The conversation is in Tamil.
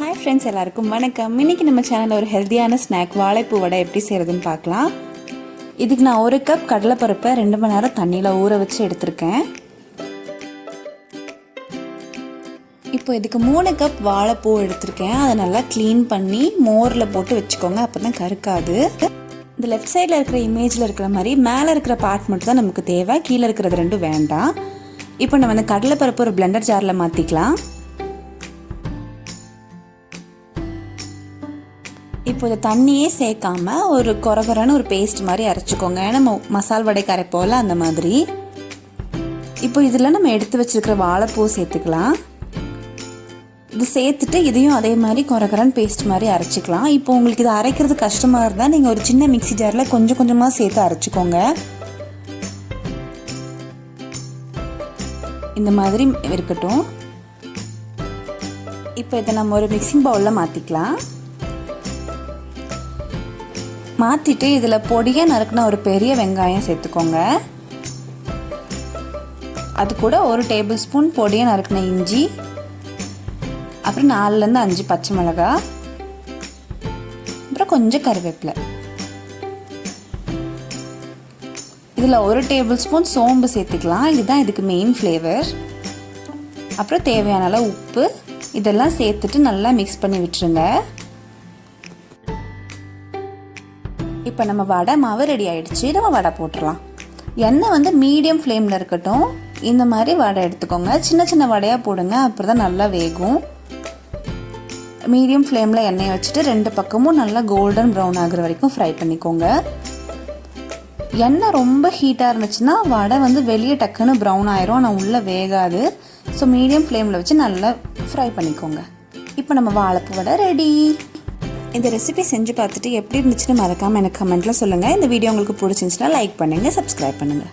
ஹாய் ஃப்ரெண்ட்ஸ், எல்லாருக்கும் வணக்கம். இன்றைக்கி நம்ம சேனலில் ஒரு ஹெல்த்தியான ஸ்நாக் வாழைப்பூ வடை எப்படி செய்கிறதுன்னு பார்க்கலாம். இதுக்கு நான் 1 கப் கடலைப்பருப்பை 2 மணி நேரம் தண்ணியில் ஊற வச்சு எடுத்திருக்கேன். இப்போ இதுக்கு 3 கப் வாழைப்பூ எடுத்திருக்கேன். அதை நல்லா க்ளீன் பண்ணி மோரில் போட்டு வச்சுக்கோங்க, அப்போ தான் கருக்காது. இந்த லெஃப்ட் சைடில் இருக்கிற இமேஜில் இருக்கிற மாதிரி மேலே இருக்கிற பார்ட் மட்டும் தான் நமக்கு தேவை, கீழே இருக்கிறது ரெண்டும் வேண்டாம். இப்போ நம்ம அந்த கடலைப்பருப்பு ஒரு பிளெண்டர் ஜாரில் மாற்றிக்கலாம். இப்போ இதை தண்ணியே சேர்க்காம ஒரு கொரகொரன்னு ஒரு பேஸ்ட் மாதிரி அரைச்சிக்கோங்க. நம்ம மசால் வடைக்கு அரைப்போல அந்த மாதிரி. இப்போ இதில் நம்ம எடுத்து வச்சுருக்கிற வாழைப்பூ சேர்த்துக்கலாம். இது சேர்த்துட்டு இதையும் அதே மாதிரி கொரகொரன்னு பேஸ்ட் மாதிரி அரைச்சிக்கலாம். இப்போ உங்களுக்கு இது அரைக்கிறது கஷ்டமாக இருந்தால் நீங்கள் ஒரு சின்ன மிக்ஸி ஜாரில் கொஞ்சம் கொஞ்சமாக சேர்த்து அரைச்சிக்கோங்க. இந்த மாதிரி இருக்கட்டும். இப்போ இதை நம்ம ஒரு மிக்சிங் பவுலில் மாற்றிக்கலாம். மாற்றிட்டு இதில் பொடியாக நறுக்குன ஒரு பெரிய வெங்காயம் சேர்த்துக்கோங்க. அது கூட 1 டேபிள் ஸ்பூன் பொடியாக நறுக்குன இஞ்சி, அப்புறம் 4லேருந்து 5 பச்சை மிளகாய், அப்புறம் கொஞ்சம் கருவேப்பிலை. இதில் 1 டேபிள் ஸ்பூன் சோம்பு சேர்த்துக்கலாம். இதுதான் இதுக்கு மெயின் ஃப்ளேவர். அப்புறம் தேவையான அளவு உப்பு, இதெல்லாம் சேர்த்துட்டு நல்லா மிக்ஸ் பண்ணி விட்டுருங்க. இப்போ நம்ம வடை மாவு ரெடி ஆகிடுச்சு. நம்ம வடை போட்டுடலாம். எண்ணெய் மீடியம் ஃப்ளேமில் இருக்கட்டும். இந்த மாதிரி வடை எடுத்துக்கோங்க. சின்ன சின்ன வடையாக போடுங்க, அப்புறம் தான் நல்லா வேகும். மீடியம் ஃப்ளேமில் எண்ணெயை வச்சுட்டு 2 பக்கமும் நல்லா கோல்டன் ப்ரௌன் ஆகுற வரைக்கும் ஃப்ரை பண்ணிக்கோங்க. எண்ணெய் ரொம்ப ஹீட்டாக இருந்துச்சுன்னா வடை வெளியே டக்குன்னு ப்ரௌன் ஆயிரும், ஆனால் உள்ளே வேகாது. ஸோ மீடியம் ஃப்ளேமில் வச்சு நல்லா ஃப்ரை பண்ணிக்கோங்க. இப்போ நம்ம வாழைப்பூ வடை ரெடி. இந்த ரெசிபி செஞ்சு பார்த்துட்டு எப்படி இருந்துச்சுன்னு மறக்காமல் எனக்கு கமெண்ட்டில் சொல்லுங்கள். இந்த வீடியோ உங்களுக்கு பிடிச்சிருந்துச்சுன்னா லைக் பண்ணுங்கள், சப்ஸ்கிரைப் பண்ணுங்கள்.